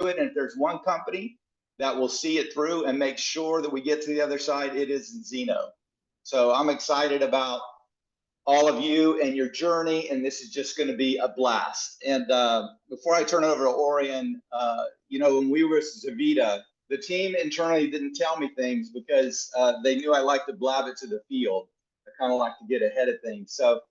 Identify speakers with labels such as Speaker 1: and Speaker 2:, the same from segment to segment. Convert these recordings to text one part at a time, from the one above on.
Speaker 1: it. And if there's one company that will see it through and make sure that we get to the other side, it is Zinzino. So I'm excited about all of you and your journey, and this is just going to be a blast. And before I turn it over to Orjan, when we were Zavita, the team internally didn't tell me things because they knew I like to blab it to the field. I kind of like to get ahead of things. So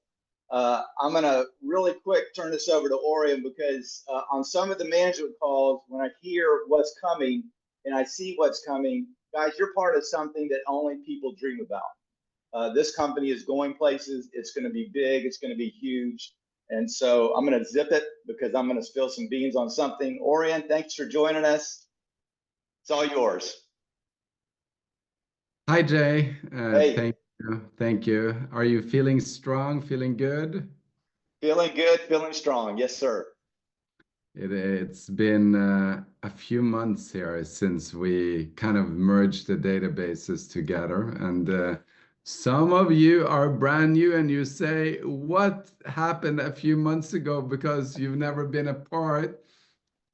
Speaker 1: I'm going to really quick turn this over to Orjan because on some of the management calls, when I hear what's coming and I see what's coming, guys, you're part of something that only people dream about. This company is going places. It's going to be big. It's going to be huge. And so I'm going to zip it because I'm going to spill some beans on something. Orjan, thanks for joining us. It's all yours.
Speaker 2: Hi, Jay.
Speaker 1: Hey.
Speaker 2: Thank you. Are you feeling strong, feeling good?
Speaker 1: Feeling good, feeling strong. Yes, sir.
Speaker 2: It's been a few months here since we kind of merged the databases together. And some of you are brand new and you say, what happened a few months ago because you've never been a part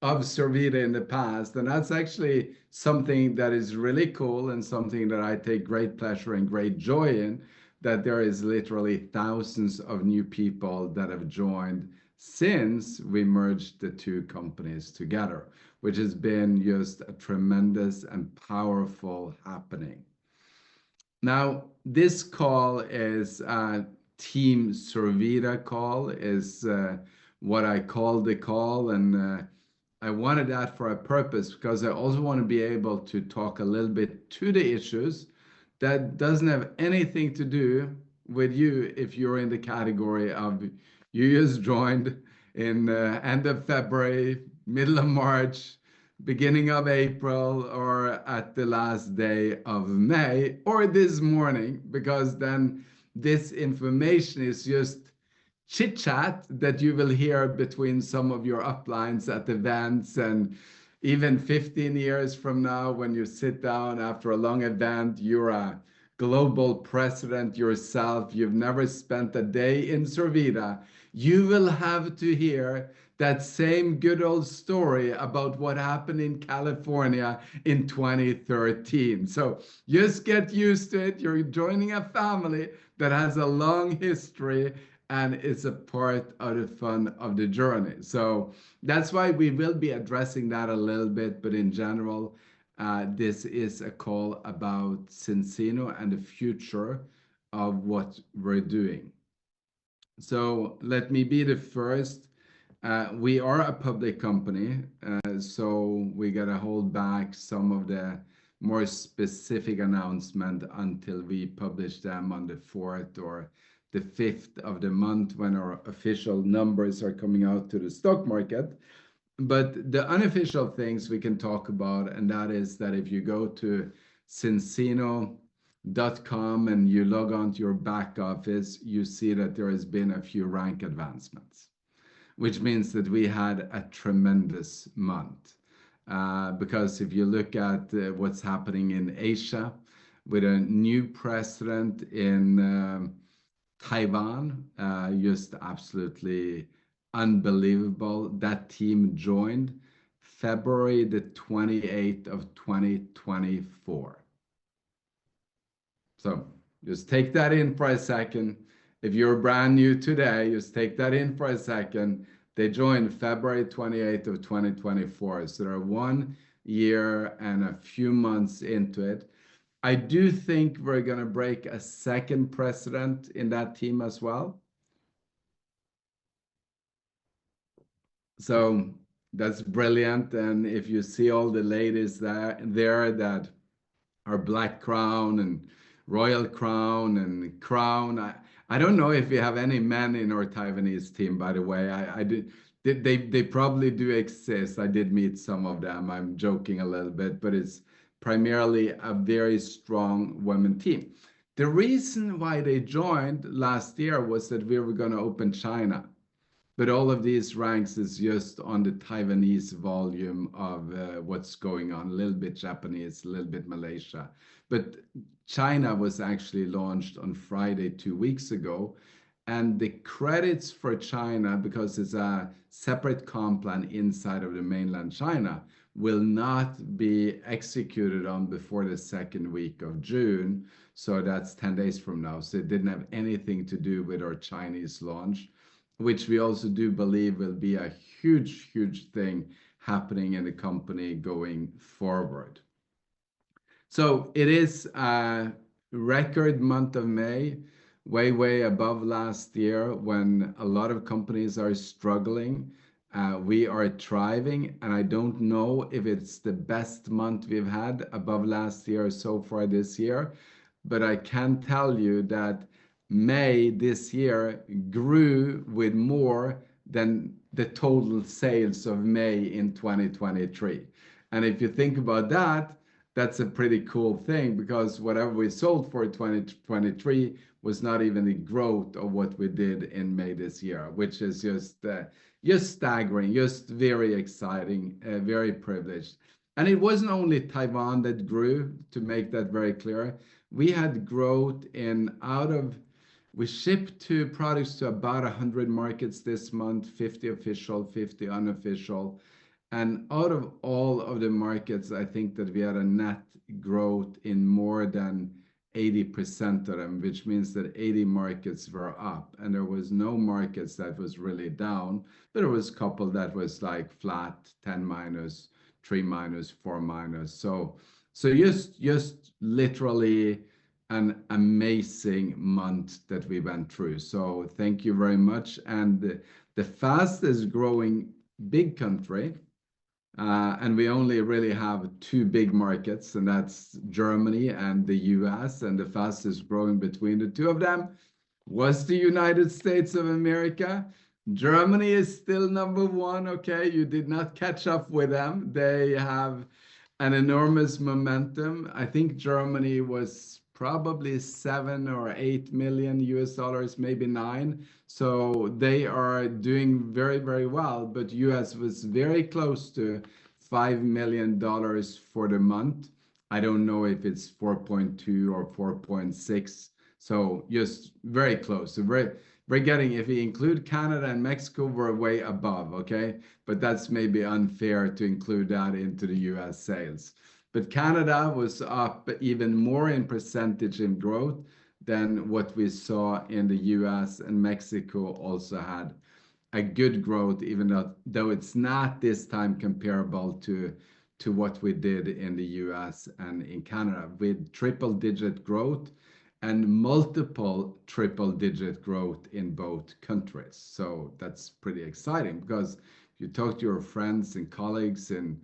Speaker 2: of Servita in the past. And that's actually something that is really cool and something that I take great pleasure and great joy in, that there is literally thousands of new people that have joined since we merged the two companies together, which has been just a tremendous and powerful happening. Now, this call is a Team Servita call, is what I call the call. And I wanted that for a purpose because I also want to be able to talk a little bit to the issues that doesn't have anything to do with you if you're in the category of you just joined in end of February, middle of March, beginning of April, or at the last day of May, or this morning, because then this information is just chit chat that you will hear between some of your uplines at events. And even 15 years from now, when you sit down after a long event, you're a global president yourself, you've never spent a day in Servita, you will have to hear that same good old story about what happened in California in 2013. So just get used to it. You're joining a family that has a long history and it's a part of the fun of the journey. So that's why we will be addressing that a little bit, but in general, this is a call about Zinzino and the future of what we're doing. So let me be the first. We are a public company, so we got to hold back some of the more specific announcement until we publish them on the 4th or the 5th of the month when our official numbers are coming out to the stock market. But the unofficial things we can talk about, and that is that if you go to Zinzino.com and you log on to your back office, you see that there has been a few rank advancements, which means that we had a tremendous month. Because if you look at what's happening in Asia with a new president in Taiwan, just absolutely unbelievable. That team joined February the 28th of 2024. So just take that in for a second. If you're brand new today, just take that in for a second. They joined February 28th of 2024. So they're 1 year and a few months into it. I do think we're going to break a second president in that team as well. So that's brilliant. And if you see all the ladies there that are Black Crown and Royal Crown and Crown, I don't know if we have any men in our Taiwanese team, by the way. They probably do exist. I did meet some of them. I'm joking a little bit, but it's primarily a very strong women team. The reason why they joined last year was that we were going to open China. But all of these ranks is just on the Taiwanese volume of what's going on, a little bit Japanese, a little bit Malaysia. But China was actually launched on Friday 2 weeks ago. And the credits for China, because it's a separate comp plan inside of the mainland China, will not be executed on before the second week of June. So that's 10 days from now. So it didn't have anything to do with our Chinese launch, which we also do believe will be a huge, huge thing happening in the company going forward. So it is a record month of May, way, way above last year when a lot of companies are struggling. We are thriving, and I don't know if it's the best month we've had above last year so far this year, but I can tell you that May this year grew with more than the total sales of May in 2023. And if you think about that, that's a pretty cool thing because whatever we sold for 2023 was not even the growth of what we did in May this year, which is just staggering, just very exciting, very privileged. And it wasn't only Taiwan that grew, to make that very clear. We had growth we shipped to products to about 100 markets this month, 50 official, 50 unofficial. And out of all of the markets, I think that we had a net growth in more than 80% of them, which means that 80 markets were up. And there was no markets that was really down, but there was a couple that was like flat, 10 minus, 3 minus, 4 minus. So just literally an amazing month that we went through. So thank you very much. And the fastest growing big country, and we only really have two big markets, and that's Germany and the US, and the fastest growing between the two of them was the United States of America. Germany is still number one, okay? You did not catch up with them. They have an enormous momentum. I think Germany was probably 7 or 8 million US dollars, maybe 9. So they are doing very, very well. But US was very close to $5 million for the month. I don't know if it's 4.2 or 4.6. So just very close. So we're getting, if we include Canada and Mexico, we're way above, okay? But that's maybe unfair to include that into the US sales. But Canada was up even more in percentage in growth than what we saw in the US, and Mexico also had a good growth, even though it's not this time comparable to what we did in the US and in Canada, with triple-digit growth and multiple triple-digit growth in both countries. So that's pretty exciting because if you talk to your friends and colleagues and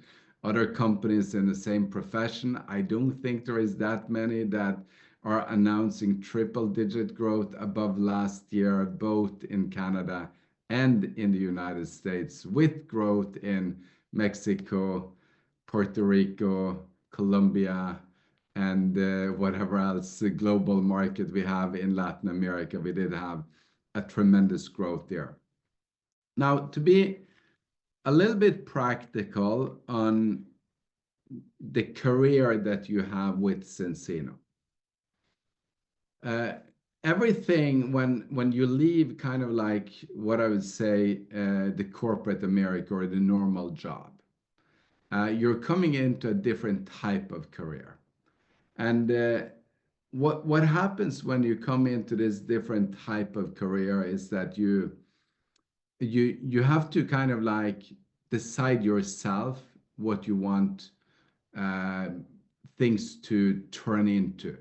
Speaker 2: other companies in the same profession, I don't think there is that many that are announcing triple-digit growth above last year, both in Canada and in the United States, with growth in Mexico, Puerto Rico, Colombia, and whatever else the global market we have in Latin America. We did have a tremendous growth there. Now, to be a little bit practical on the career that you have with Zinzino. Everything when you leave kind of like what I would say the corporate America or the normal job, you're coming into a different type of career. And what happens when you come into this different type of career is that you have to kind of like decide yourself what you want things to turn into.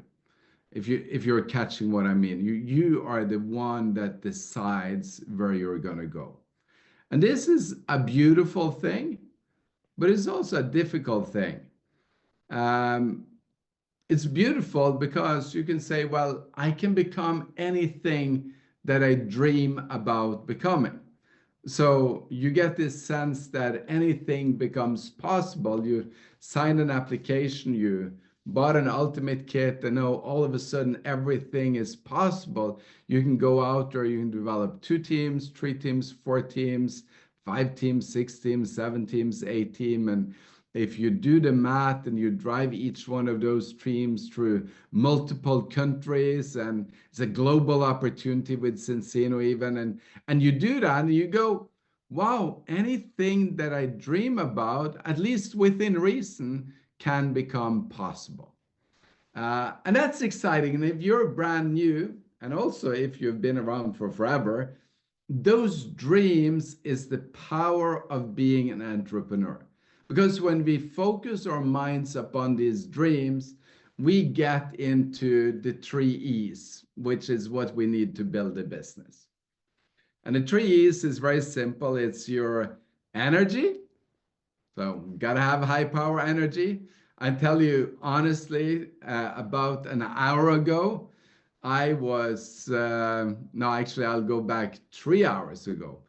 Speaker 2: If you're catching what I mean, you are the one that decides where you're gonna go. And this is a beautiful thing, but it's also a difficult thing. It's beautiful because you can say, well, I can become anything that I dream about becoming. So you get this sense that anything becomes possible. You sign an application, you bought an ultimate kit, and now all of a sudden everything is possible. You can go out there, you can develop 2 teams, 3 teams, 4 teams, 5 teams, 6 teams, 7 teams, 8 teams. And if you do the math and you drive each one of those streams through multiple countries, and it's a global opportunity with Zinzino even, and you do that and you go, wow, anything that I dream about, at least within reason, can become possible. And that's exciting. And if you're brand new, and also if you've been around for forever, those dreams is the power of being an entrepreneur. Because when we focus our minds upon these dreams, we get into the three E's, which is what we need to build a business. And the three E's is very simple. It's your energy. So, gotta have high power energy. I tell you honestly, about an hour ago, I was, no, actually, I'll go back 3 hours ago.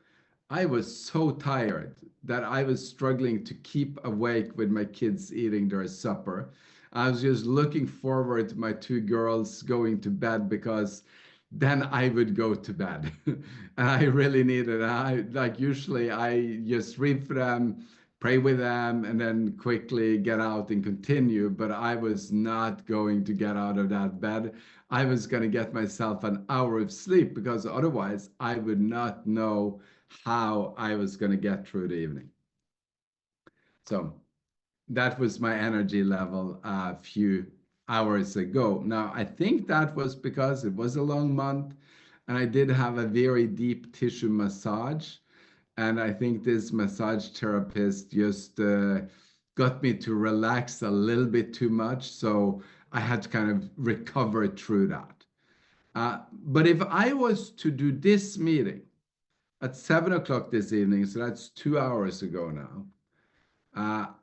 Speaker 2: I was so tired that I was struggling to keep awake with my kids eating their supper. I was just looking forward to my two girls going to bed because then I would go to bed. And I really needed it. I like usually I just read for them, pray with them, and then quickly get out and continue. But I was not going to get out of that bed. I was going to get myself an hour of sleep because otherwise I would not know how I was going to get through the evening. So that was my energy level a few hours ago. Now, I think that was because it was a long month and I did have a very deep tissue massage. And I think this massage therapist just got me to relax a little bit too much. So I had to kind of recover through that. But if I was to do this meeting at 7 o'clock this evening, so that's 2 hours ago now,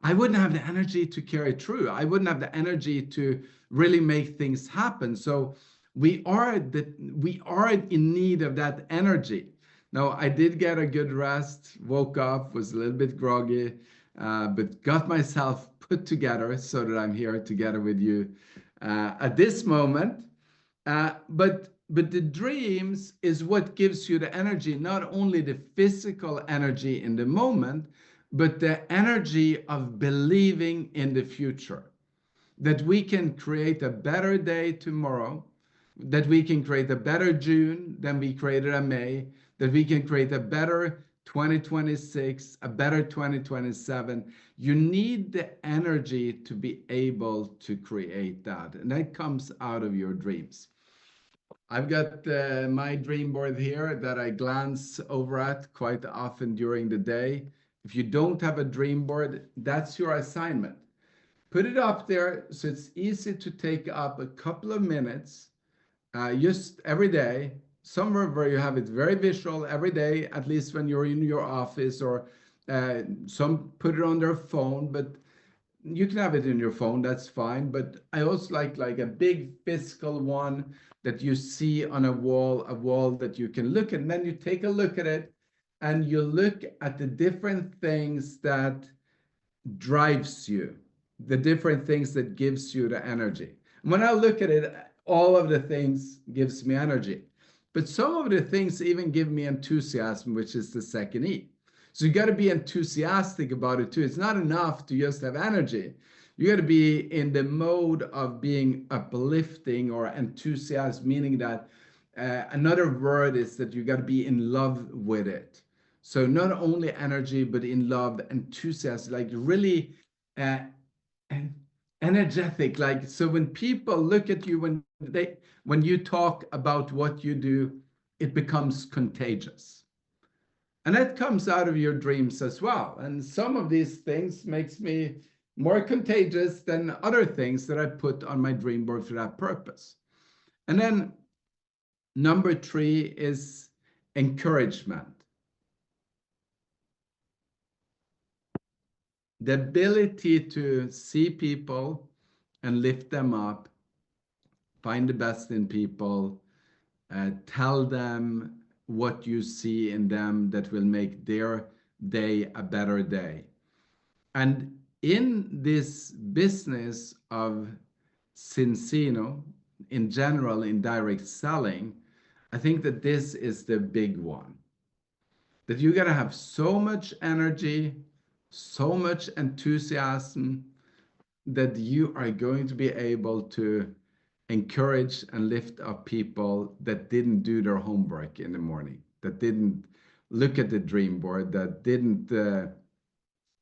Speaker 2: I wouldn't have the energy to carry through. I wouldn't have the energy to really make things happen. So we are in need of that energy. Now, I did get a good rest, woke up, was a little bit groggy, but got myself put together so that I'm here together with you at this moment. But the dreams is what gives you the energy, not only the physical energy in the moment, but the energy of believing in the future, that we can create a better day tomorrow, that we can create a better June than we created a May, that we can create a better 2026, a better 2027. You need the energy to be able to create that, and that comes out of your dreams. I've got my dream board here that I glance over at quite often during the day. If you don't have a dream board, that's your assignment. Put it up there so it's easy to take up a couple of minutes, just every day, somewhere where you have it very visual every day, at least when you're in your office, or some put it on their phone, but you can have it in your phone, that's fine. But I also like a big physical one that you see on a wall that you can look at. And then you take a look at it and you look at the different things that drives you, the different things that gives you the energy. When I look at it, all of the things gives me energy. But some of the things even give me enthusiasm, which is the second E. So you got to be enthusiastic about it too. It's not enough to just have energy. You got to be in the mode of being uplifting or enthusiasm, meaning that another word is that you got to be in love with it. So not only energy, but in love, enthusiasm, like really uh, energetic. Like, so when people look at you, when you talk about what you do, it becomes contagious. And that comes out of your dreams as well. And some of these things makes me more contagious than other things that I put on my dream board for that purpose. And then number three is encouragement. The ability to see people and lift them up, find the best in people, tell them what you see in them that will make their day a better day. And in this business of Zinzino, in general, in direct selling, I think that this is the big one. That you gotta have so much energy, so much enthusiasm that you are going to be able to encourage and lift up people that didn't do their homework in the morning, that didn't look at the dream board, that didn't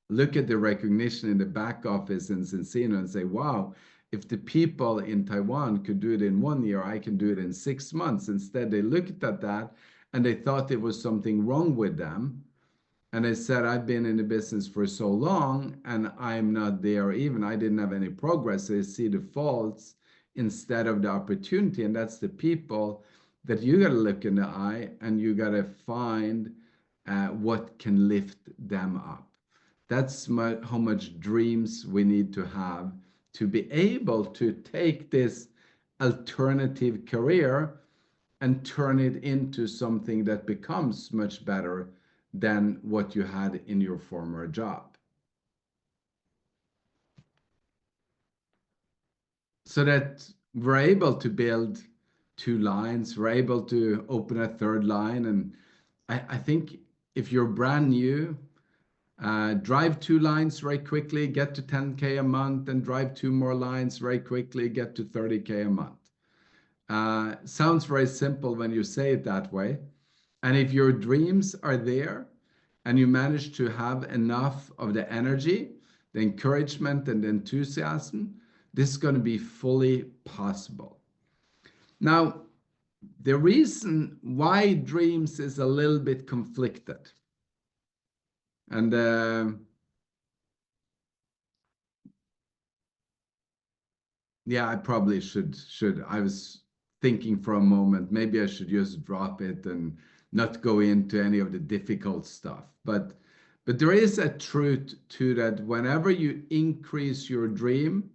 Speaker 2: look at the recognition in the back office in Zinzino and say, wow, if the people in Taiwan could do it in 1 year, I can do it in 6 months. Instead, they looked at that and they thought there was something wrong with them. And they said, I've been in the business for so long and I'm not there even. I didn't have any progress. They see the faults instead of the opportunity. And that's the people that you got to look in the eye and you got to find what can lift them up. That's how much dreams we need to have to be able to take this alternative career and turn it into something that becomes much better than what you had in your former job. So that we're able to build 2 lines, we're able to open a third line. And I think if you're brand new, drive 2 lines very quickly, get to 10K a month, and drive 2 more lines very quickly, get to 30K a month. Sounds very simple when you say it that way. And if your dreams are there and you manage to have enough of the energy, the encouragement, and the enthusiasm, this is going to be fully possible. Now, the reason why dreams is a little bit conflicted. And yeah, I probably should. I was thinking for a moment, maybe I should just drop it and not go into any of the difficult stuff. But there is a truth to that. Whenever you increase your dream,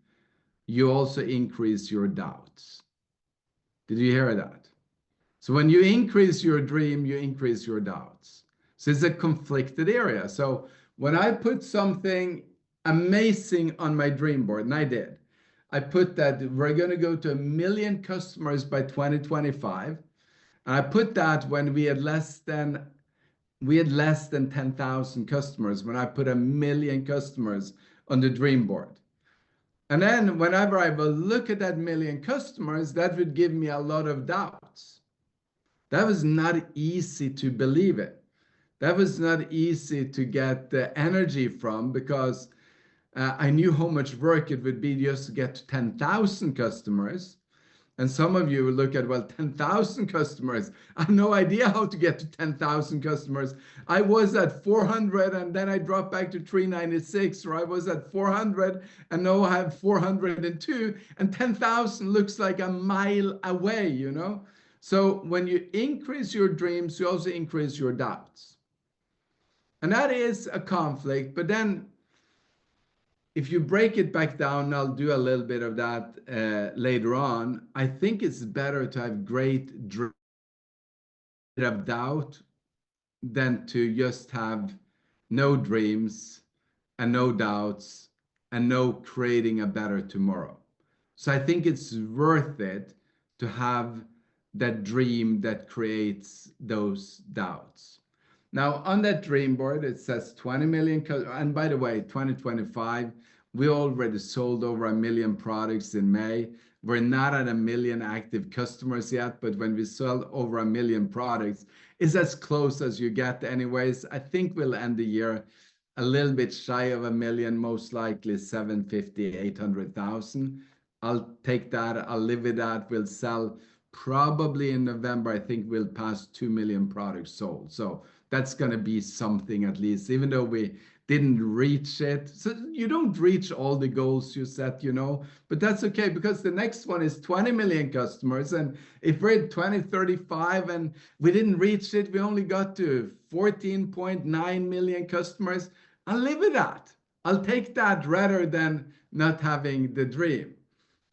Speaker 2: you also increase your doubts. Did you hear that? So when you increase your dream, you increase your doubts. So it's a conflicted area. So when I put something amazing on my dream board, and I did, I put that we're going to go to 1 million customers by 2025. And I put that when we had less than 10,000 customers, when I put 1 million customers on the dream board. And then whenever I will look at that 1 million customers, that would give me a lot of doubts. That was not easy to believe it. That was not easy to get the energy from, because I knew how much work it would be just to get to 10,000 customers. And some of you will look at, well, 10,000 customers. I have no idea how to get to 10,000 customers. I was at 400 and then I dropped back to 396, or I was at 400 and now I have 402, and 10,000 looks like a mile away, you know? So when you increase your dreams, you also increase your doubts. And that is a conflict. But then if you break it back down, I'll do a little bit of that later on. I think it's better to have great dreams of doubt than to just have no dreams and no doubts and no creating a better tomorrow. So I think it's worth it to have that dream that creates those doubts. Now, on that dream board, it says 20 million. And by the way, 2025, we already sold over 1 million products in May. We're not at 1 million active customers yet, but when we sell over 1 million products, it's as close as you get anyways. I think we'll end the year a little bit shy of 1 million, most likely 750, 800,000. I'll take that. I'll live with that. We'll sell probably in November. I think we'll pass 2 million products sold. So that's going to be something, at least, even though we didn't reach it. So you don't reach all the goals you set, you know, but that's okay, because the next one is 20 million customers. And if we're at 2035 and we didn't reach it, we only got to 14.9 million customers, I'll live with that. I'll take that rather than not having the dream.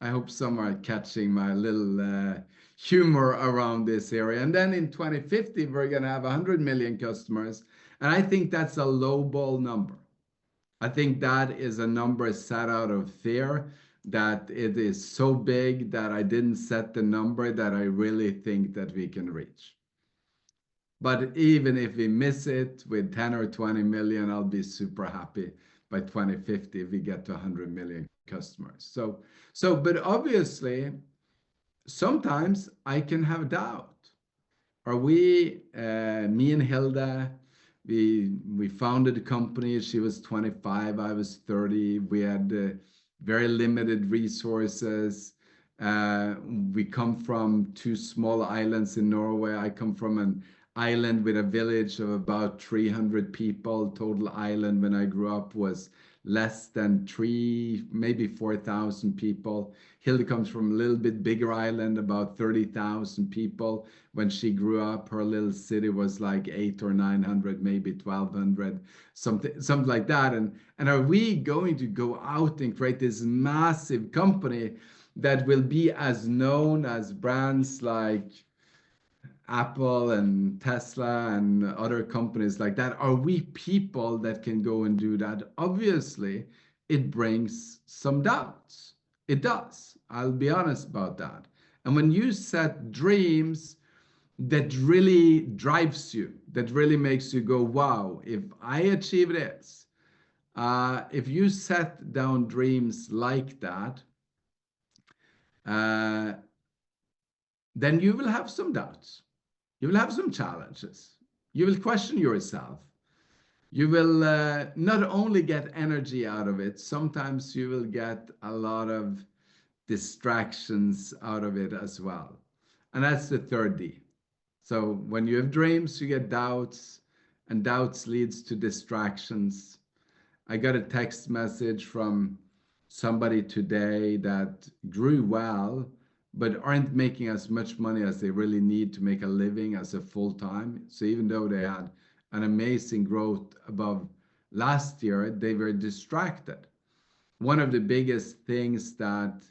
Speaker 2: I hope some are catching my little humor around this area. And then in 2050, we're going to have 100 million customers. And I think that's a lowball number. I think that is a number set out of fear, that it is so big that I didn't set the number that I really think that we can reach. But even if we miss it with 10 or 20 million, I'll be super happy by 2050 if we get to 100 million customers. But obviously, sometimes I can have doubt. are we, me and Hilda, we founded a company. She was 25, I was 30. We had very limited resources. Uh, we come from two small islands in Norway. I come from an island with a village of about 300 people. Total island when I grew up was less than three, maybe 4,000 people. Hilda comes from a little bit bigger island, about 30,000 people. When she grew up, her little city was like 800 or 900, maybe 1,200, something like that. And are we going to go out and create this massive company that will be as known as brands like Apple and Tesla and other companies like that? Are we people that can go and do that? Obviously, it brings some doubts. It does. I'll be honest about that. And when you set dreams that really drives you, that really makes you go, wow, if I achieve this, if you set down dreams like that, uh, then you will have some doubts. You will have some challenges. You will question yourself. You will not only get energy out of it, sometimes you will get a lot of distractions out of it as well. And that's the third D. So when you have dreams, you get doubts, and doubts leads to distractions. I got a text message from somebody today that grew well, but aren't making as much money as they really need to make a living as a full time. So even though they had an amazing growth above last year, they were distracted. One of the biggest things that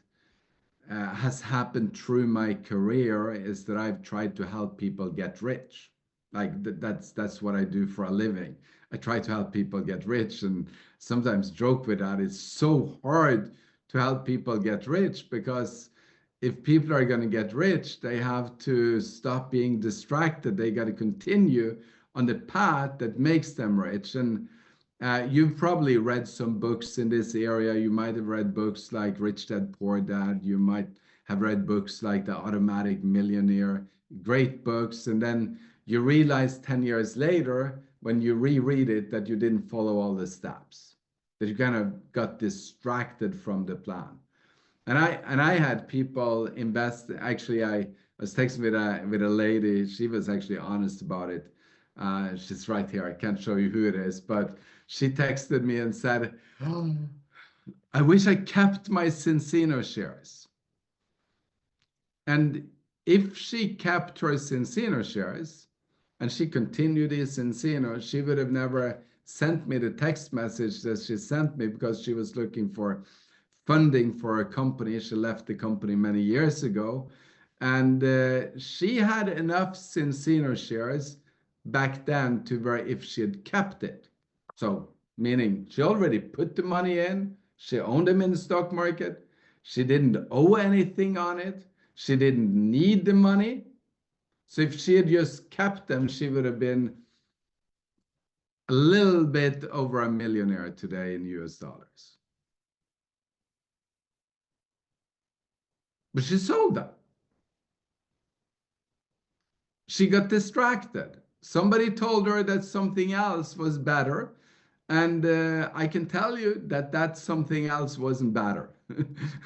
Speaker 2: has happened through my career is that I've tried to help people get rich. Like that's what I do for a living. I try to help people get rich, and sometimes joke with that. It's so hard to help people get rich because if people are going to get rich, they have to stop being distracted. They got to continue on the path that makes them rich. And you've probably read some books in this area. You might have read books like Rich Dad Poor Dad. You might have read books like The Automatic Millionaire. Great books. And then you realize 10 years later, when you reread it, that you didn't follow all the steps, that you kind of got distracted from the plan. And I had people invest. Actually, I was texting with a lady. She was actually honest about it. She's right here. I can't show you who it is, but she texted me and said, "Oh, I wish I kept my Zinzino shares." And if she kept her Zinzino shares and she continued this Zinzino, she would have never sent me the text message that she sent me because she was looking for funding for a company. She left the company many years ago, and she had enough Zinzino shares back then to where if she had kept it, so meaning she already put the money in, she owned them in the stock market, she didn't owe anything on it, she didn't need the money. So if she had just kept them, she would have been a little bit over a millionaire today in US dollars. But she sold them. She got distracted. Somebody told her that something else was better. And I can tell you that that something else wasn't better.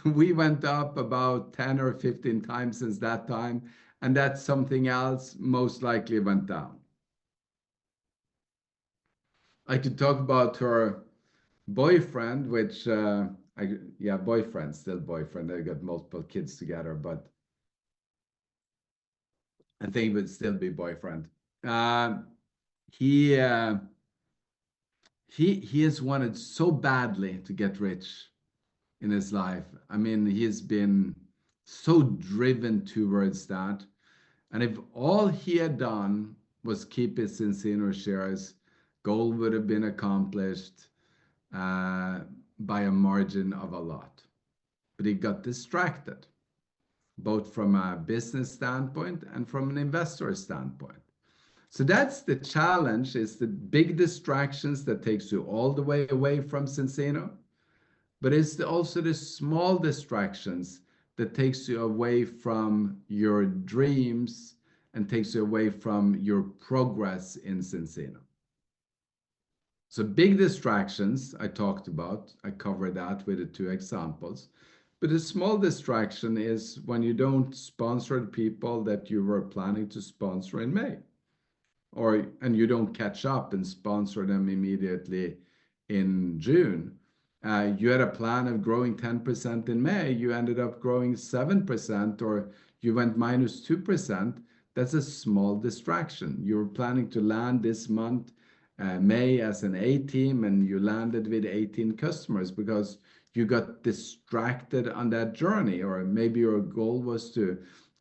Speaker 2: We went up about 10 or 15 times since that time. And that something else most likely went down. I could talk about her boyfriend, which, yeah, boyfriend, still boyfriend. They got multiple kids together, but I think it would still be boyfriend. Uh, he uh, he has wanted so badly to get rich in his life. I mean, he's been so driven towards that. And if all he had done was keep his Zinzino shares, goal would have been accomplished uh, by a margin of a lot. But he got distracted, both from a business standpoint and from an investor standpoint. So that's the challenge, is the big distractions that takes you all the way away from Zinzino, but it's also the small distractions that takes you away from your dreams and takes you away from your progress in Zinzino. So big distractions I talked about, I covered that with the 2 examples. But a small distraction is when you don't sponsor the people that you were planning to sponsor in May, and you don't catch up and sponsor them immediately in June. You had a plan of growing 10% in May, you ended up growing 7%, or you went minus 2%. That's a small distraction. You were planning to land this month, May, as an A team, and you landed with 18 customers because you got distracted on that journey. Or maybe your goal was to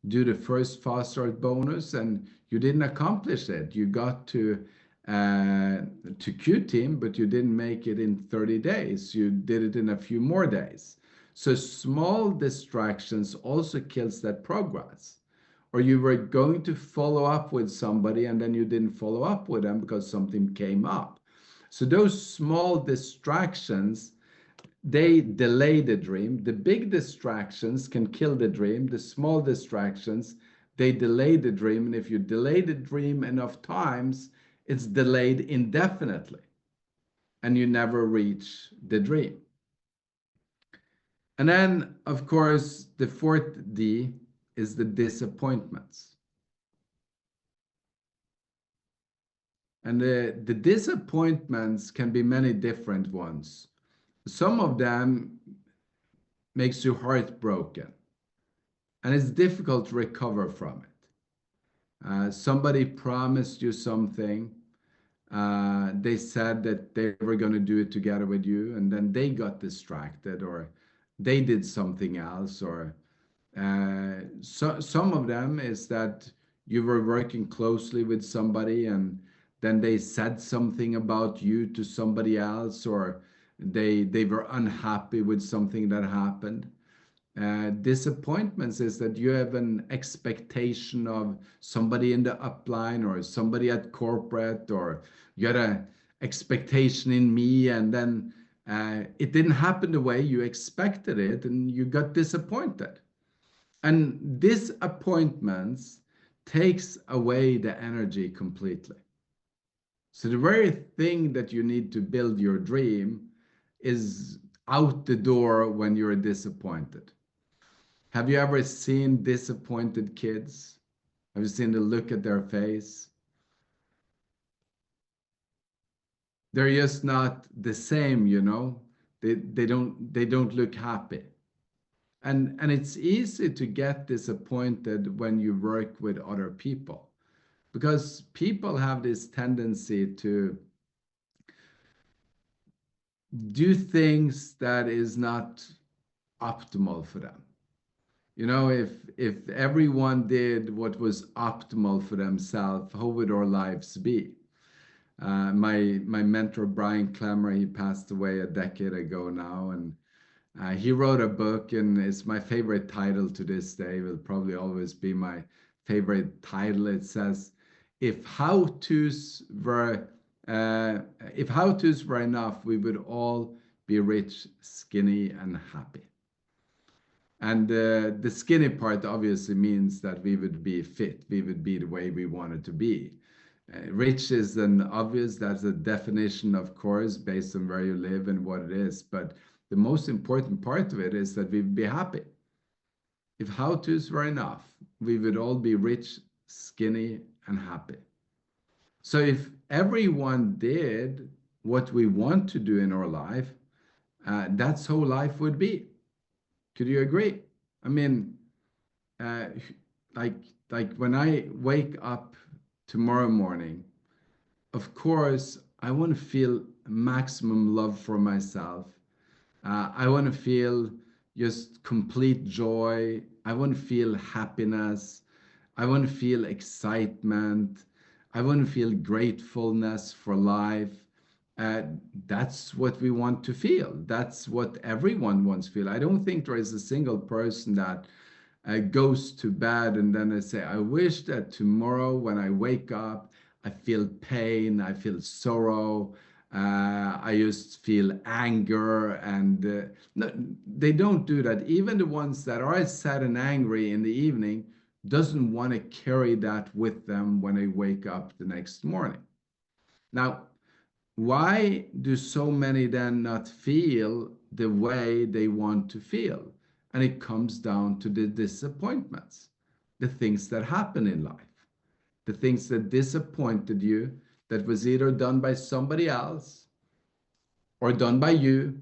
Speaker 2: do the first fast start bonus and you didn't accomplish it. You got to Q team, but you didn't make it in 30 days. You did it in a few more days. So small distractions also kills that progress. Or you were going to follow up with somebody and then you didn't follow up with them because something came up. So those small distractions, they delay the dream. The big distractions can kill the dream. The small distractions, they delay the dream. And if you delay the dream enough times, it's delayed indefinitely. And you never reach the dream. And then, of course, the fourth D is the disappointments. And the disappointments can be many different ones. Some of them makes you heartbroken, and it's difficult to recover from it. Somebody promised you something. They said that they were going to do it together with you, and then they got distracted, or they did something else, or some of them is that you were working closely with somebody and then they said something about you to somebody else, or they were unhappy with something that happened. Disappointments is that you have an expectation of somebody in the upline or somebody at corporate, or you had an expectation in me, and then it didn't happen the way you expected it, and you got disappointed. And disappointments takes away the energy completely. So the very thing that you need to build your dream is out the door when you're disappointed. Have you ever seen disappointed kids? Have you seen the look at their face? They're just not the same, you know. They don't look happy. And it's easy to get disappointed when you work with other people, because people have this tendency to do things that is not optimal for them. You know, if everyone did what was optimal for themselves, how would our lives be? My mentor Brian Clemmer, he passed away a decade ago now, and he wrote a book, and it's my favorite title to this day. It will probably always be my favorite title. It says, "If how-tos were enough, we would all be rich, skinny, and happy." And the skinny part obviously means that we would be fit. We would be the way we wanted to be. Rich is an obvious, that's a definition, of course, based on where you live and what it is. But the most important part of it is that we would be happy. If how-tos were enough, we would all be rich, skinny, and happy. So if everyone did what we want to do in our life, that's how life would be. Could you agree? I mean, uh, like when I wake up tomorrow morning, of course, I want to feel maximum love for myself. I want to feel just complete joy. I want to feel happiness. I want to feel excitement. I want to feel gratefulness for life. Uh, that's what we want to feel. That's what everyone wants to feel. I don't think there is a single person that goes to bed and then they say, I wish that tomorrow when I wake up, I feel pain, I feel sorrow, I just feel anger. And no, they don't do that. Even the ones that are sad and angry in the evening doesn't want to carry that with them when they wake up the next morning. Now, why do so many then not feel the way they want to feel? And it comes down to the disappointments, the things that happen in life, the things that disappointed you, that was either done by somebody else or done by you.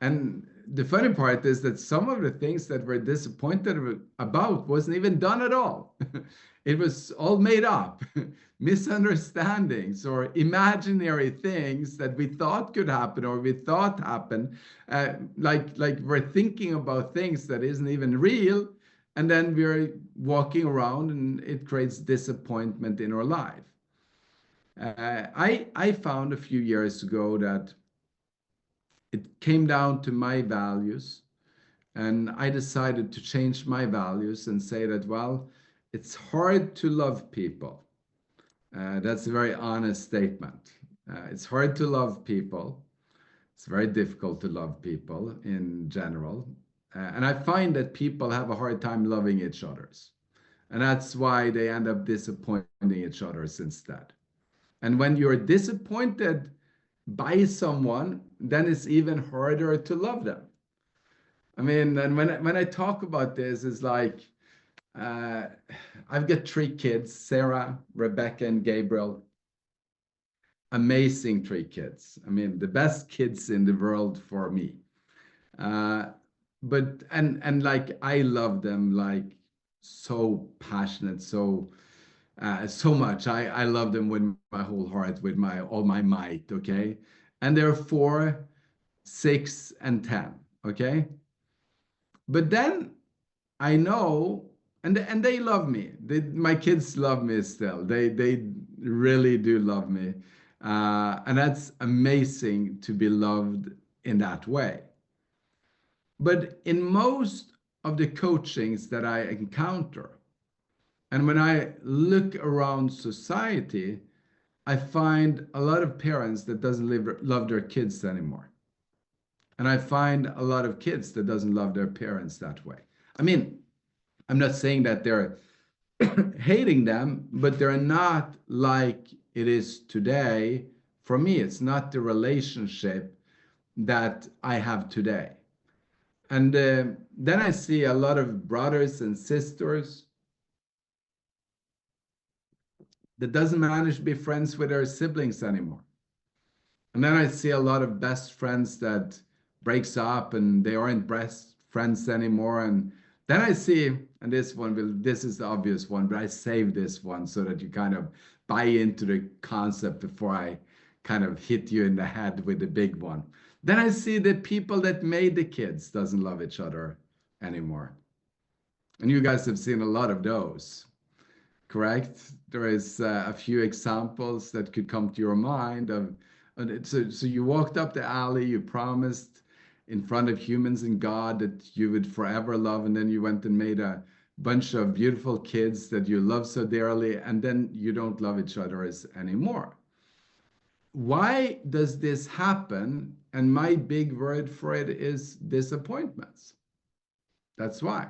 Speaker 2: And the funny part is that some of the things that we're disappointed about wasn't even done at all. It was all made up, misunderstandings or imaginary things that we thought could happen or we thought happened. Like we're thinking about things that isn't even real, and then we're walking around and it creates disappointment in our life. I found a few years ago that it came down to my values, and I decided to change my values and say that, well, it's hard to love people. That's a very honest statement. It's hard to love people. It's very difficult to love people in general. And I find that people have a hard time loving each others. And that's why they end up disappointing each other instead. And when you're disappointed by someone, then it's even harder to love them. I mean, and when I talk about this, it's like uh, I've got three kids, Sarah, Rebecca, and Gabriel. Amazing three kids. I mean, the best kids in the world for me. Uh, but and like I love them like so passionate, so much. I love them with my whole heart, with my all my might. Okay, and they're 4, 6, and 10. Okay, but then I know, and they love me. My kids love me still. They really do love me, and that's amazing to be loved in that way. But in most of the coachings that I encounter, and when I look around society, I find a lot of parents that doesn't love their kids anymore. And I find a lot of kids that doesn't love their parents that way. I mean, I'm not saying that they're hating them, but they're not like it is today. For me, it's not the relationship that I have today. And then I see a lot of brothers and sisters that doesn't manage to be friends with their siblings anymore. And then I see a lot of best friends that breaks up and they aren't best friends anymore. And then I see, and this is the obvious one, but I save this one so that you kind of buy into the concept before I kind of hit you in the head with the big one. Then I see the people that made the kids doesn't love each other anymore. And you guys have seen a lot of those, correct? There is a few examples that could come to your mind of, so you walked up the alley, you promised in front of humans and God that you would forever love, and then you went and made a bunch of beautiful kids that you love so dearly, and then you don't love each other anymore. Why does this happen? And my big word for it is disappointments. That's why.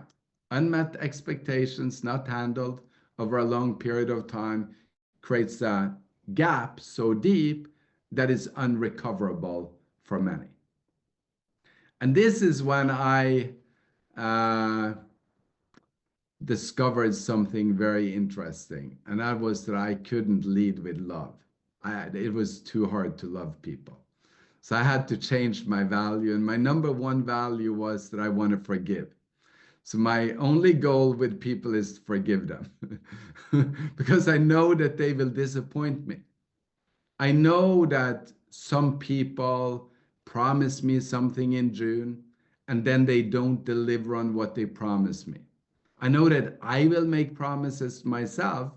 Speaker 2: Unmet expectations not handled over a long period of time creates a gap so deep that is unrecoverable for many. And this is when I discovered something very interesting, and that was that I couldn't lead with love. It was too hard to love people. So I had to change my value, and my number one value was that I want to forgive. So my only goal with people is to forgive them because I know that they will disappoint me. I know that some people promise me something in June and then they don't deliver on what they promise me. I know that I will make promises myself,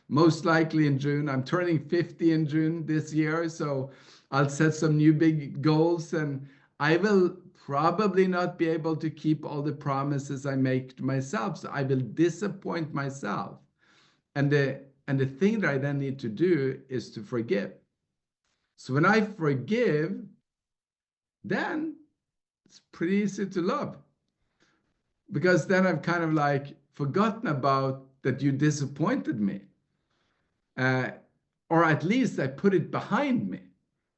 Speaker 2: most likely in June. I'm turning 50 in June this year, so I'll set some new big goals, and I will probably not be able to keep all the promises I make to myself. So I will disappoint myself. And the thing that I then need to do is to forgive. So when I forgive, then it's pretty easy to love. Because then I've kind of like forgotten about that you disappointed me. Uh, or at least I put it behind me.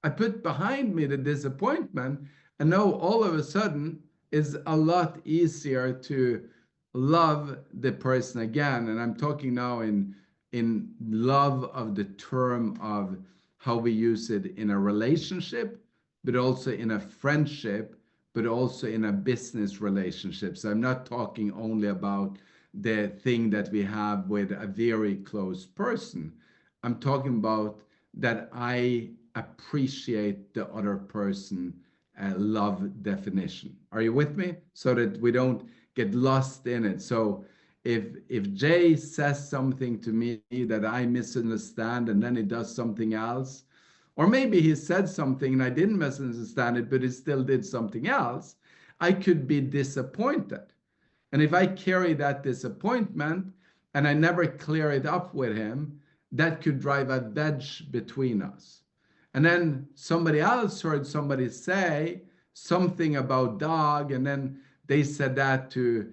Speaker 2: I put behind me the disappointment, and now all of a sudden it's a lot easier to love the person again. And I'm talking now in love of the term of how we use it in a relationship, but also in a friendship, but also in a business relationship. So I'm not talking only about the thing that we have with a very close person. I'm talking about that I appreciate the other person love definition. Are you with me? So that we don't get lost in it. So if Jay says something to me that I misunderstand and then he does something else, or maybe he said something and I didn't misunderstand it, but he still did something else, I could be disappointed. And if I carry that disappointment and I never clear it up with him, that could drive a wedge between us. And then somebody else heard somebody say something about dog, and then they said that to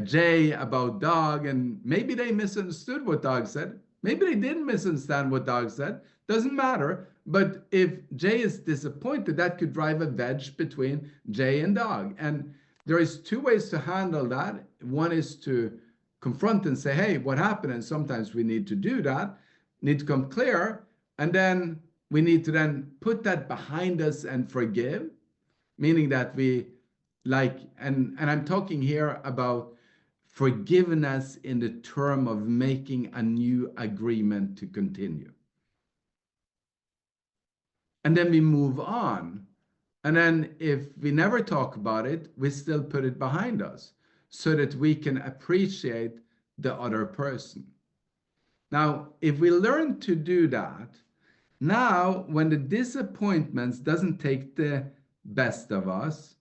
Speaker 2: Jay about dog, and maybe they misunderstood what dog said. Maybe they didn't misunderstand what dog said. Doesn't matter. But if Jay is disappointed, that could drive a wedge between Jay and dog. And there is two ways to handle that. One is to confront and say, hey, what happened? And sometimes we need to do that, need to come clear. And then we need to then put that behind us and forgive, meaning that we like, and I'm talking here about forgiveness in the term of making a new agreement to continue. And then we move on. And then if we never talk about it, we still put it behind us so that we can appreciate the other person. Now, if we learn to do that, now when the disappointments doesn't take the best of us,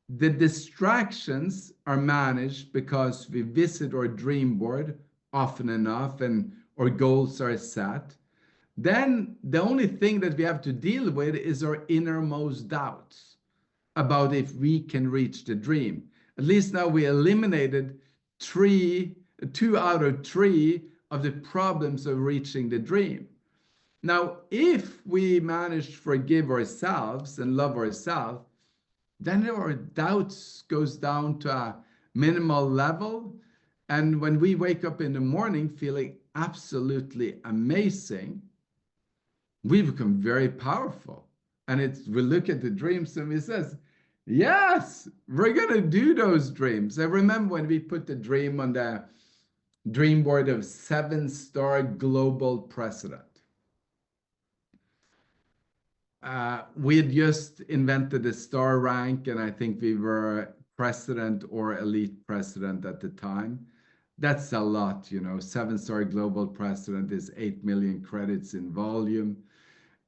Speaker 2: the distractions are managed because we visit our dream board often enough and our goals are set. Then the only thing that we have to deal with is our innermost doubts about if we can reach the dream. At least now we eliminated two out of three of the problems of reaching the dream. Now, if we manage to forgive ourselves and love ourselves, then our doubts goes down to a minimal level. And when we wake up in the morning feeling absolutely amazing, we become very powerful. And we look at the dreams and we says, yes, we're going to do those dreams. I remember when we put the dream on the dream board of 7-star global president. We had just invented the star rank, and I think we were president or elite president at the time. That's a lot, you know. 7-star global president is 8 million credits in volume.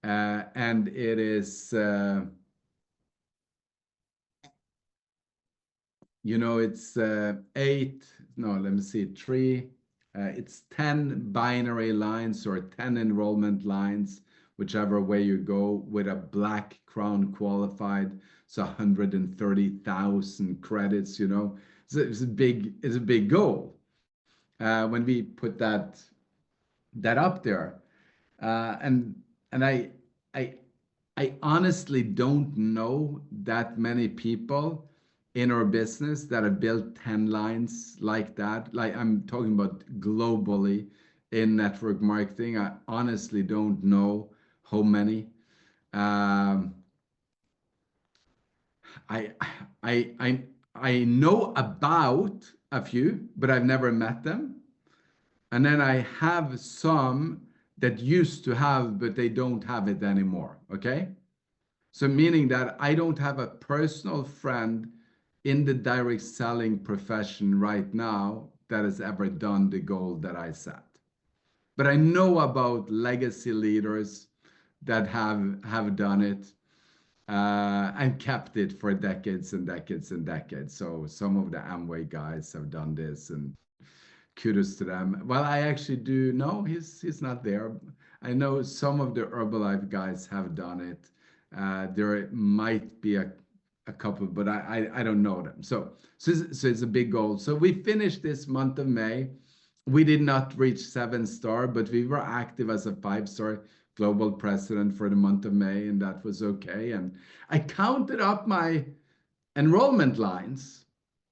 Speaker 2: And it is, you know, it's it's 10 binary lines or 10 enrollment lines, whichever way you go, with a black crown qualified. So 130,000 credits, you know. It's a big goal. When we put that up there. And I honestly don't know that many people in our business that have built 10 lines like that. Like I'm talking about globally in network marketing. I honestly don't know how many. I know about a few, but I've never met them. And then I have some that used to have, but they don't have it anymore. Okay. So meaning that I don't have a personal friend in the direct selling profession right now that has ever done the goal that I set. But I know about legacy leaders that have done it and kept it for decades and decades and decades. So some of the Amway guys have done this, and kudos to them. Well, I actually do know he's not there. I know some of the Herbalife guys have done it. There might be a couple, but I don't know them. So it's a big goal. So we finished this month of May. We did not reach 7-star, but we were active as a 5-star global president for the month of May, and that was okay. And I counted up my enrollment lines.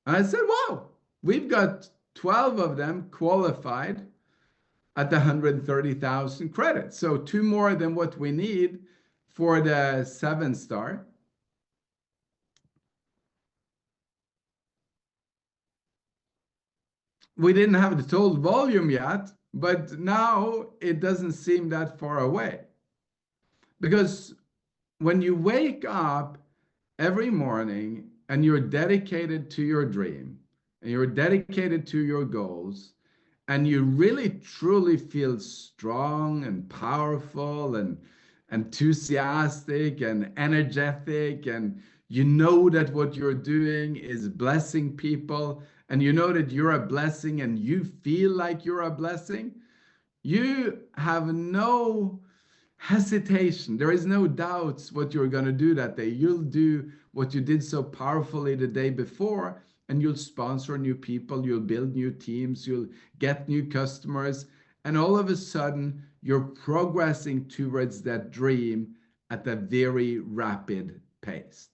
Speaker 2: And I said, wow, we've got 12 of them qualified at the 130,000 credits. So 2 more than what we need for the 7-star. We didn't have the total volume yet, but now it doesn't seem that far away. Because when you wake up every morning and you're dedicated to your dream and you're dedicated to your goals, and you really truly feel strong and powerful and enthusiastic and energetic, and you know that what you're doing is blessing people, and you know that you're a blessing and you feel like you're a blessing, you have no hesitation. There is no doubts what you're going to do that day. You'll do what you did so powerfully the day before, and you'll sponsor new people, you'll build new teams, you'll get new customers, and all of a sudden you're progressing towards that dream at a very rapid pace.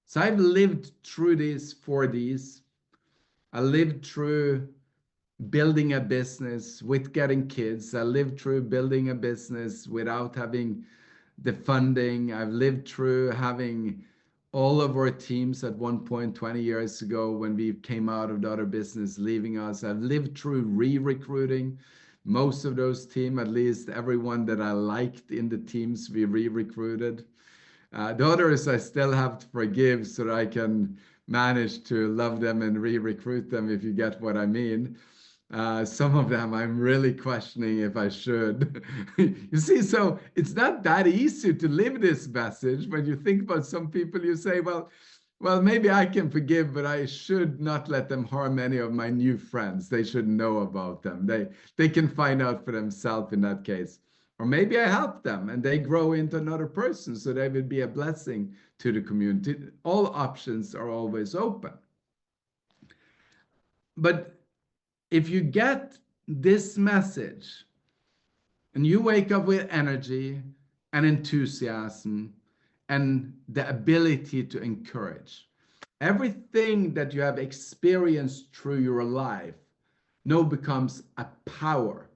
Speaker 2: So I've lived through these 4Ds. I lived through building a business with getting kids. I lived through building a business without having the funding. I've lived through having all of our teams at one point 20 years ago when we came out of the other business leaving us. I've lived through re-recruiting most of those teams, at least everyone that I liked in the teams we re-recruited. The others I still have to forgive so that I can manage to love them and re-recruit them, if you get what I mean. Some of them I'm really questioning if I should. You see, so it's not that easy to live this message. When you think about some people, you say, well, maybe I can forgive, but I should not let them harm any of my new friends. They should know about them. They can find out for themselves in that case. Or maybe I help them and they grow into another person, so they will be a blessing to the community. All options are always open. But if you get this message and you wake up with energy and enthusiasm and the ability to encourage, everything that you have experienced through your life now becomes a power.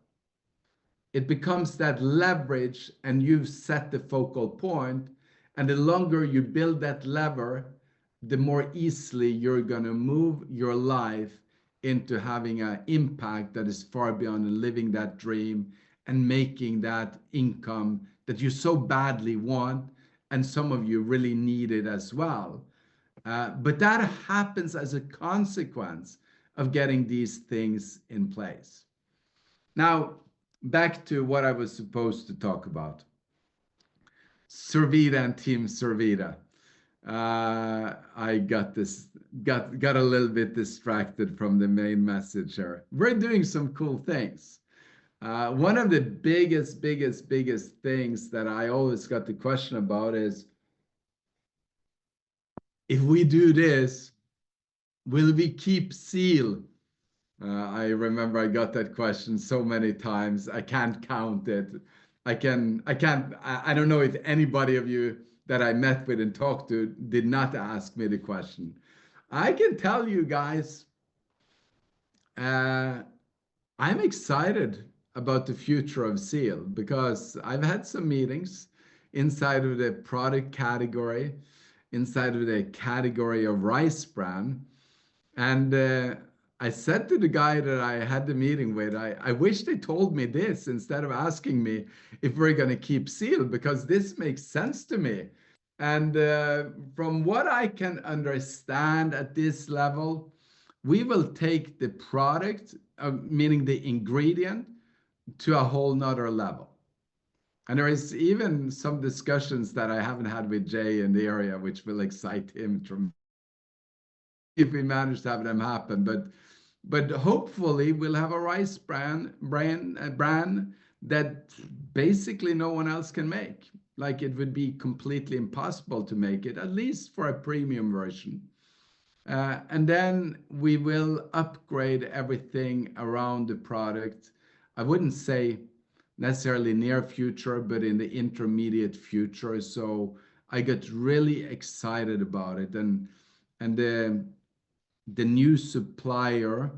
Speaker 2: It becomes that leverage, and you've set the focal point. And the longer you build that lever, the more easily you're going to move your life into having an impact that is far beyond living that dream and making that income that you so badly want, and some of you really need it as well. But that happens as a consequence of getting these things in place. Now, back to what I was supposed to talk about. Servita and Team Servita. I got a little bit distracted from the main message here. We're doing some cool things. One of the biggest things that I always got the question about is, if we do this, will we keep Seal? I remember I got that question so many times. I can't count it. I don't know if anybody of you that I met with and talked to did not ask me the question. I can tell you guys, I'm excited about the future of Seal, because I've had some meetings inside of the product category, inside of the category of rice bran. And I said to the guy that I had the meeting with, I wish they told me this instead of asking me if we're going to keep Seal, because this makes sense to me. And from what I can understand at this level, we will take the product, meaning the ingredient, to a whole nother level. And there is even some discussions that I haven't had with Jay in the area, which will excite him if we manage to have them happen. But hopefully we'll have a rice brand that basically no one else can make. like it would be completely impossible to make it, at least for a premium version. And then we will upgrade everything around the product. I wouldn't say necessarily near future, but in the intermediate future. So I got really excited about it. And the new supplier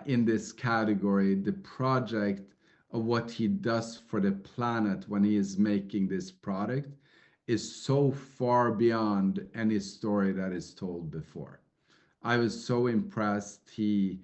Speaker 2: in this category, the project of what he does for the planet when he is making this product is so far beyond any story that is told before. I was so impressed. He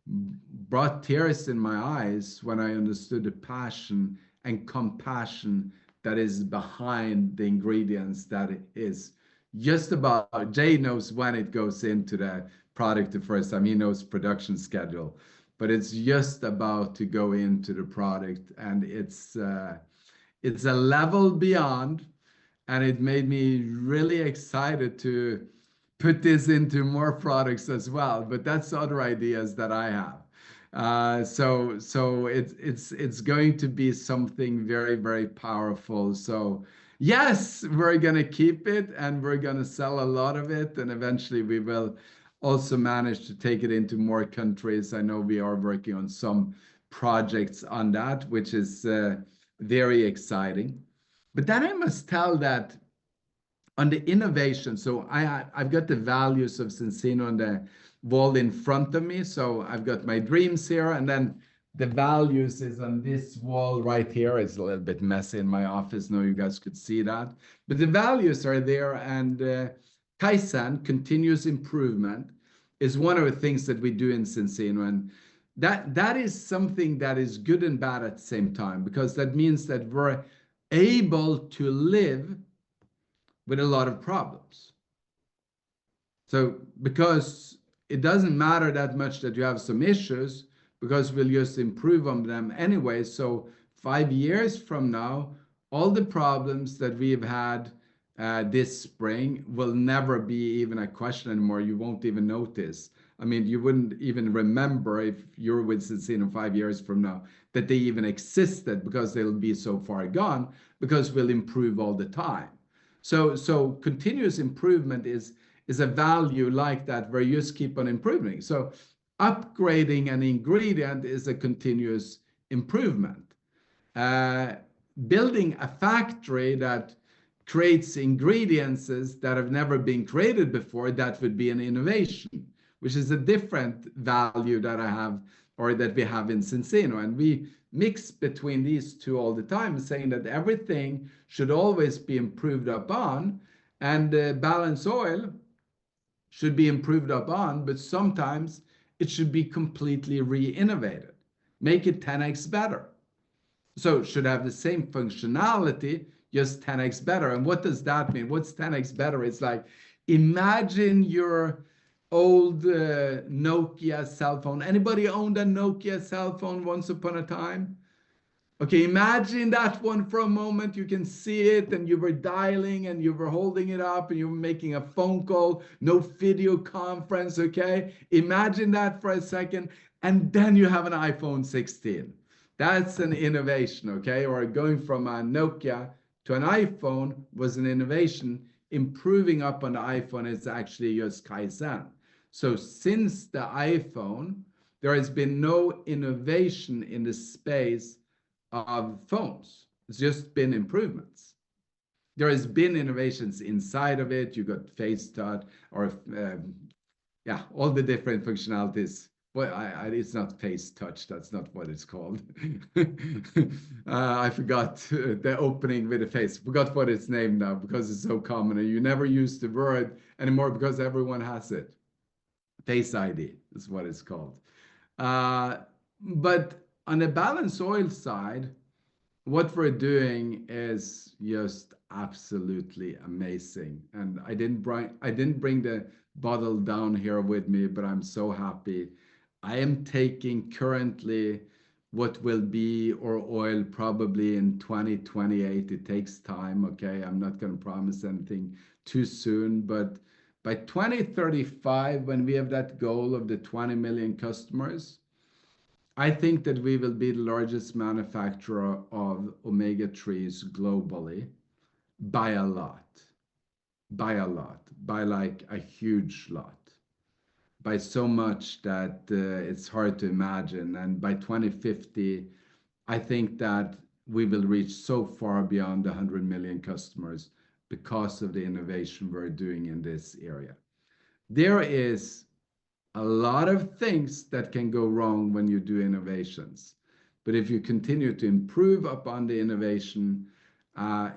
Speaker 2: brought tears in my eyes when I understood the passion and compassion that is behind the ingredients that it is just about. Jay knows when it goes into the product the first time. He knows production schedule, but it's just about to go into the product, and it's a level beyond, and it made me really excited to put this into more products as well. But that's other ideas that I have. So it's going to be something very, very powerful. So yes, we're gonna keep it and we're gonna sell a lot of it, and eventually we will also manage to take it into more countries. I know we are working on some projects on that, which is very exciting. But then I must tell that on the innovation, so I've got the values of Zinzino on the wall in front of me. So I've got my dreams here, and then the values is on this wall right here. It's a little bit messy in my office. No, you guys could see that, but the values are there. And Kaizen, continuous improvement, is one of the things that we do in Zinzino, and that is something that is good and bad at the same time, because that means that we're able to live with a lot of problems. So because it doesn't matter that much that you have some issues, because we'll just improve on them anyway. So 5 years from now, all the problems that we've had this spring will never be even a question anymore. You won't even notice. I mean, you wouldn't even remember if you're with Zinzino 5 years from now that they even existed, because they'll be so far gone, because we'll improve all the time. So continuous improvement is a value like that, where you just keep on improving. So upgrading an ingredient is a continuous improvement. Building a factory that creates ingredients that have never been created before, that would be an innovation, which is a different value that I have, or that we have in Zinzino. And we mix between these two all the time, saying that everything should always be improved upon, and balance oil should be improved upon, but sometimes it should be completely re-innovated, make it 10x better. So it should have the same functionality, just 10x better. And what does that mean? What's 10x better? It's like, imagine your old Nokia cell phone. Anybody owned a Nokia cell phone once upon a time? Okay, imagine that one for a moment. You can see it, and you were dialing and you were holding it up and you were making a phone call, no video conference, okay? Imagine that for a second, and then you have an iPhone 16. That's an innovation, okay? Or going from a Nokia to an iPhone was an innovation. Improving up on the iPhone is actually just Kaizen. So since the iPhone, there has been no innovation in the space of phones. It's just been improvements. There has been innovations inside of it. You got face touch, or yeah, all the different functionalities. Well, it's not face touch. That's not what it's called. I forgot the opening with the face. Forgot what it's named now, because it's so common, and you never use the word anymore because everyone has it. Face ID is what it's called. But on the balance oil side, what we're doing is just absolutely amazing. And I didn't bring the bottle down here with me, but I'm so happy. I am taking currently what will be our oil probably in 2028. It takes time, okay? I'm not going to promise anything too soon, but by 2035, when we have that goal of the 20 million customers, I think that we will be the largest manufacturer of omega-3s globally. by a lot, by like a huge lot, by so much that it's hard to imagine. And by 2050, I think that we will reach so far beyond 100 million customers because of the innovation we're doing in this area. There is a lot of things that can go wrong when you do innovations. But if you continue to improve upon the innovation,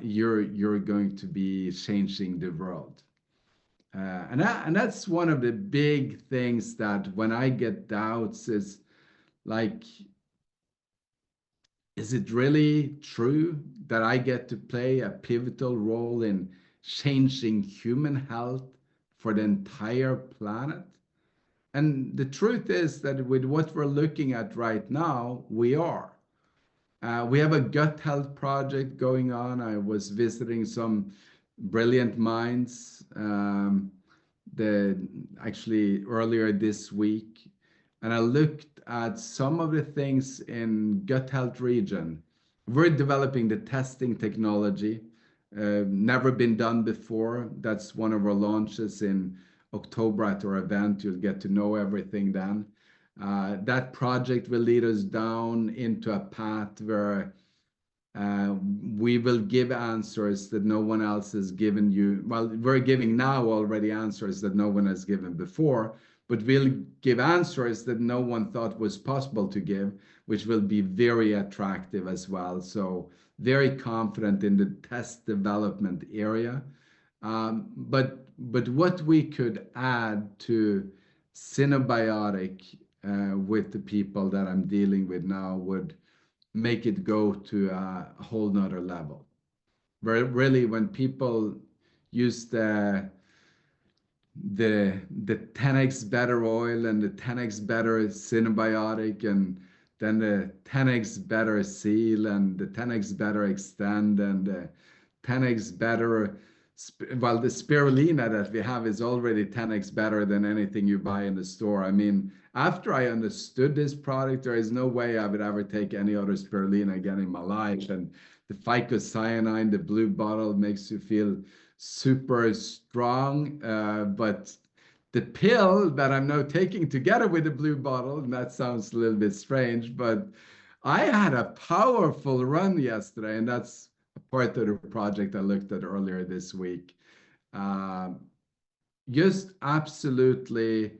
Speaker 2: you're going to be changing the world. And that's one of the big things that when I get doubts is like, is it really true that I get to play a pivotal role in changing human health for the entire planet? And the truth is that with what we're looking at right now, we are. We have a gut health project going on. I was visiting some brilliant minds actually earlier this week, and I looked at some of the things in gut health region. We're developing the testing technology, never been done before. That's one of our launches in October at our event. You'll get to know everything then. That project will lead us down into a path where we will give answers that no one else has given you. Well, we're giving now already answers that no one has given before, but we'll give answers that no one thought was possible to give, which will be very attractive as well. So very confident in the test development area. But what we could add to Cinebiotic with the people that I'm dealing with now would make it go to a whole nother level. Where really when people use the 10x better oil and the 10x better Cinebiotic and then the 10x better seal and the 10x better extend and the 10x better, well, the spirulina that we have is already 10x better than anything you buy in the store. I mean, after I understood this product, there is no way I would ever take any other spirulina again in my life. And the phycocyanine, the blue bottle, makes you feel super strong. But the pill that I'm now taking together with the blue bottle, and that sounds a little bit strange, but I had a powerful run yesterday, and that's a part of the project I looked at earlier this week. Just absolutely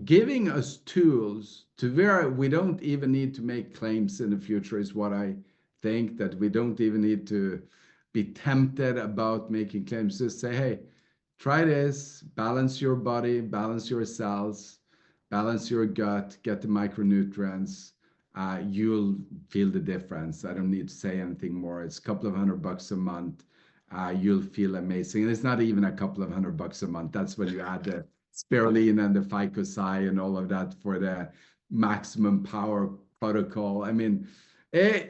Speaker 2: giving us tools to where we don't even need to make claims in the future is what I think, that we don't even need to be tempted about making claims. Just say, hey, try this, balance your body, balance your cells, balance your gut, get the micronutrients. You'll feel the difference. I don't need to say anything more. It's a couple of $100 a month. You'll feel amazing. And it's not even a couple of $100 a month. That's when you add the spirulina and the phycocy and all of that for the maximum power protocol. I mean,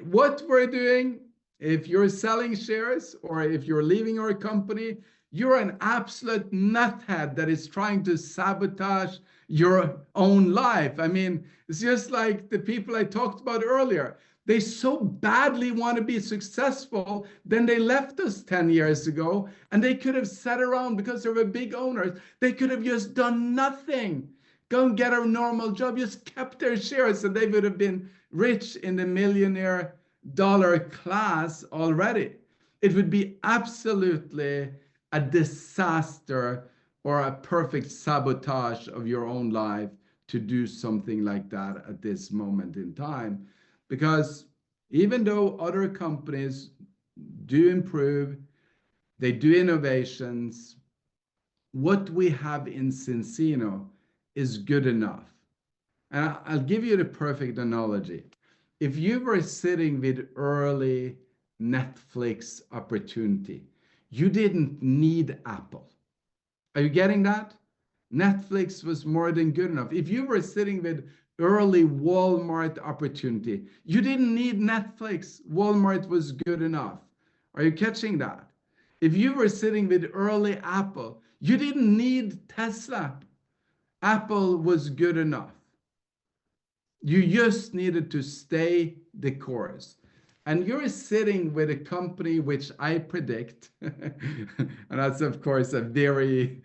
Speaker 2: what we're doing, if you're selling shares or if you're leaving our company, you're an absolute nuthead that is trying to sabotage your own life. I mean, it's just like the people I talked about earlier. They so badly want to be successful, then they left us 10 years ago, and they could have sat around because they were big owners. They could have just done nothing, go and get a normal job, just kept their shares, and they would have been rich in the millionaire dollar class already. It would be absolutely a disaster or a perfect sabotage of your own life to do something like that at this moment in time. Because even though other companies do improve, they do innovations, what we have in Zinzino is good enough. And I'll give you the perfect analogy. If you were sitting with early Netflix opportunity, you didn't need Apple. Are you getting that? Netflix was more than good enough. If you were sitting with early Walmart opportunity, you didn't need Netflix. Walmart was good enough. Are you catching that? If you were sitting with early Apple, you didn't need Tesla. Apple was good enough. You just needed to stay the course. And you're sitting with a company which I predict, and that's of course a very,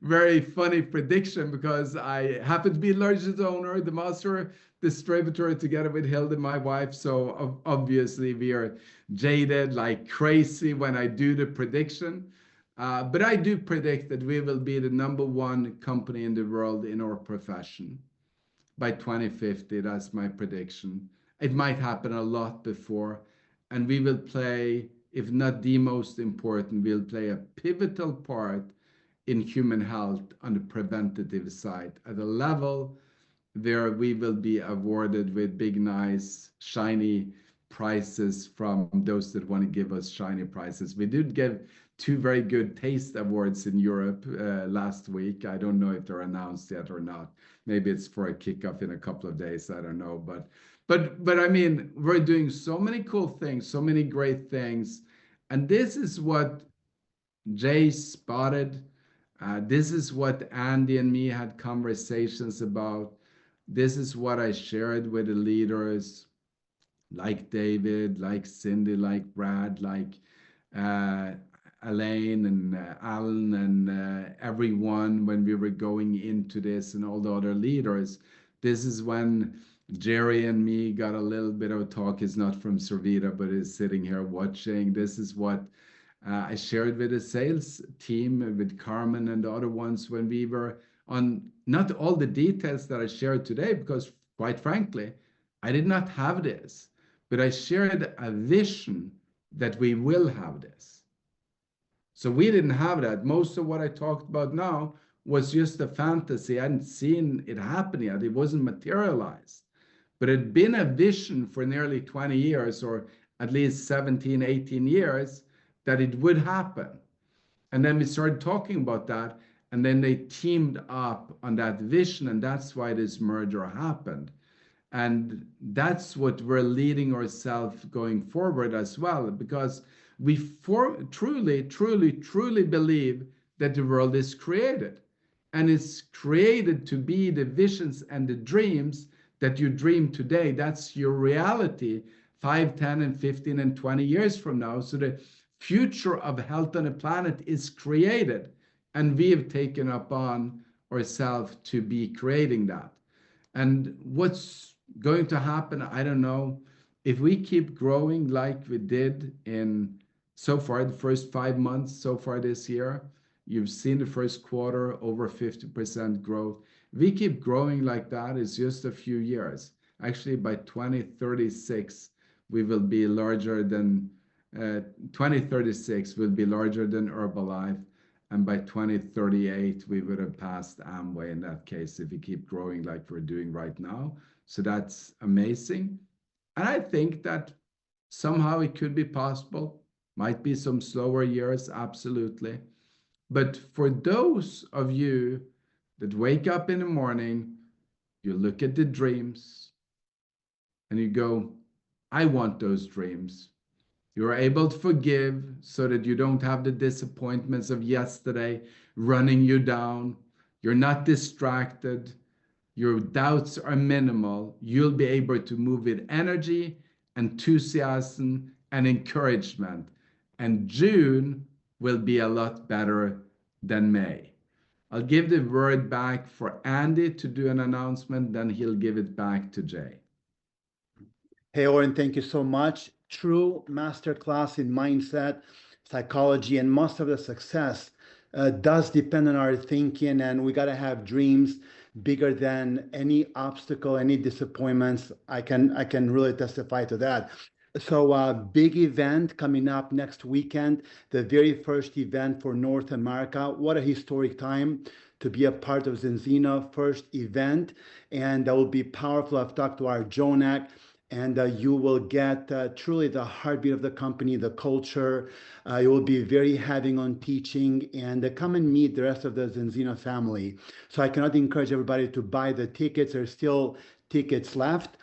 Speaker 2: very funny prediction because I happen to be the largest owner, the master distributor together with Hilda, my wife. So obviously we are jaded like crazy when I do the prediction. But I do predict that we will be the #1 company in the world in our profession by 2050. That's my prediction. It might happen a lot before, and we will play, if not the most important, we'll play a pivotal part in human health on the preventative side at a level where we will be awarded with big, nice, shiny prizes from those that want to give us shiny prizes. We did give two very good taste awards in Europe last week. I don't know if they're announced yet or not. Maybe it's for a kickoff in a couple of days. I don't know. But I mean, we're doing so many cool things, so many great things. And this is what Jay spotted. This is what Andy and me had conversations about. This is what I shared with the leaders like David, like Cindy, like Brad, like uh, Elaine and Alan and everyone when we were going into this and all the other leaders. This is when Jerry and me got a little bit of a talk. He's not from Servita, but is sitting here watching. This is what I shared with the sales team, with Carmen and the other ones when we were on not all the details that I shared today, because quite frankly, I did not have this, but I shared a vision that we will have this. So we didn't have that. Most of what I talked about now was just a fantasy. I hadn't seen it happen yet. It wasn't materialized. But it had been a vision for nearly 20 years, or at least 17, 18 years, that it would happen. And then we started talking about that, and then they teamed up on that vision, and that's why this merger happened. And that's what we're leading ourselves going forward as well, because we truly believe that the world is created. And it's created to be the visions and the dreams that you dream today. That's your reality 5, 10, and 15, and 20 years from now. So the future of health on the planet is created. And we have taken upon ourselves to be creating that. And what's going to happen, I don't know. If we keep growing like we did in so far, the first 5 months so far this year, you've seen the first quarter over 50% growth. If we keep growing like that, it's just a few years. Actually, by 2036, we will be larger than 2036 will be larger than Herbalife. And by 2038, we would have passed Amway in that case if we keep growing like we're doing right now. So that's amazing. And I think that somehow it could be possible. Might be some slower years, absolutely. But for those of you that wake up in the morning, you look at the dreams and you go, I want those dreams. You're able to forgive so that you don't have the disappointments of yesterday running you down. You're not distracted. Your doubts are minimal. You'll be able to move with energy, enthusiasm, and encouragement. And June will be a lot better than May. I'll give the word back for Andy to do an announcement, then he'll give it back to Jay.
Speaker 3: Hey, Orjan, thank you so much. True masterclass in mindset, psychology, and most of the success does depend on our thinking, and we got to have dreams bigger than any obstacle, any disappointments. I can really testify to that. So big event coming up next weekend, the very first event for North America. What a historic time to be a part of Zinzino first event, and that will be powerful. I've talked to our Jonak, and you will get truly the heartbeat of the company, the culture. You will be very heavy on teaching, and come and meet the rest of the Zinzino family. So I cannot encourage everybody to buy the tickets. There's still tickets left.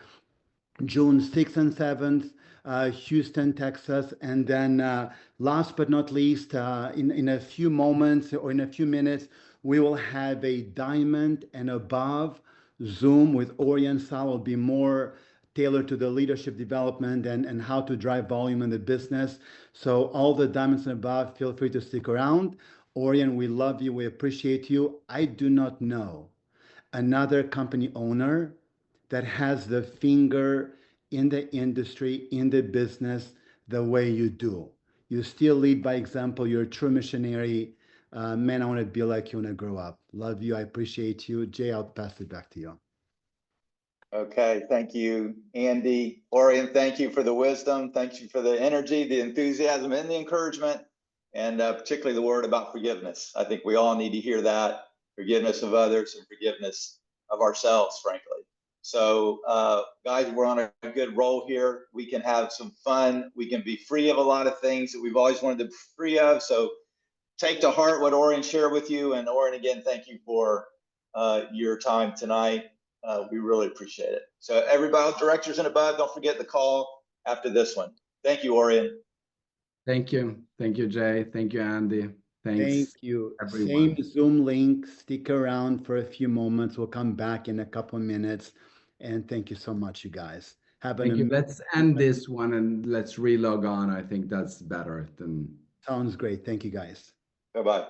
Speaker 3: June 6th and 7th, Houston, Texas. And then last but not least, in a few moments or in a few minutes, we will have a diamond and above Zoom with Orjan. Saele will be more tailored to the leadership development and how to drive volume in the business. So all the diamonds and above, feel free to stick around. Orjan, we love you. We appreciate you. I do not know another company owner that has the finger in the industry, in the business, the way you do. You still lead by example. You're a true missionary. Man, I want to be like you when I grow up. Love you. I appreciate you. Jay, I'll pass it back to you.
Speaker 1: Okay, thank you, Andy. Orjan, thank you for the wisdom. Thank you for the energy, the enthusiasm, and the encouragement, and particularly the word about forgiveness. I think we all need to hear that, forgiveness of others and forgiveness of ourselves, frankly. So, guys, we're on a good roll here. We can have some fun. We can be free of a lot of things that we've always wanted to be free of. So take to heart what Orjan shared with you. And Orjan, again, thank you for your time tonight. We really appreciate it. So everybody, directors and above, don't forget the call after this one. Thank you, Orjan.
Speaker 2: Thank you. Thank you, Jay. Thank you, Andy. Thanks,
Speaker 3: Thank you.
Speaker 2: everyone.
Speaker 3: Same Zoom link. Stick around for a few moments. We'll come back in a couple of minutes. And thank you so much, you guys. Have an
Speaker 2: Thank you.
Speaker 3: amazing.
Speaker 2: Let's end this one and let's relog on. I think that's better than.
Speaker 3: Sounds great. Thank you, guys.
Speaker 1: Bye-bye.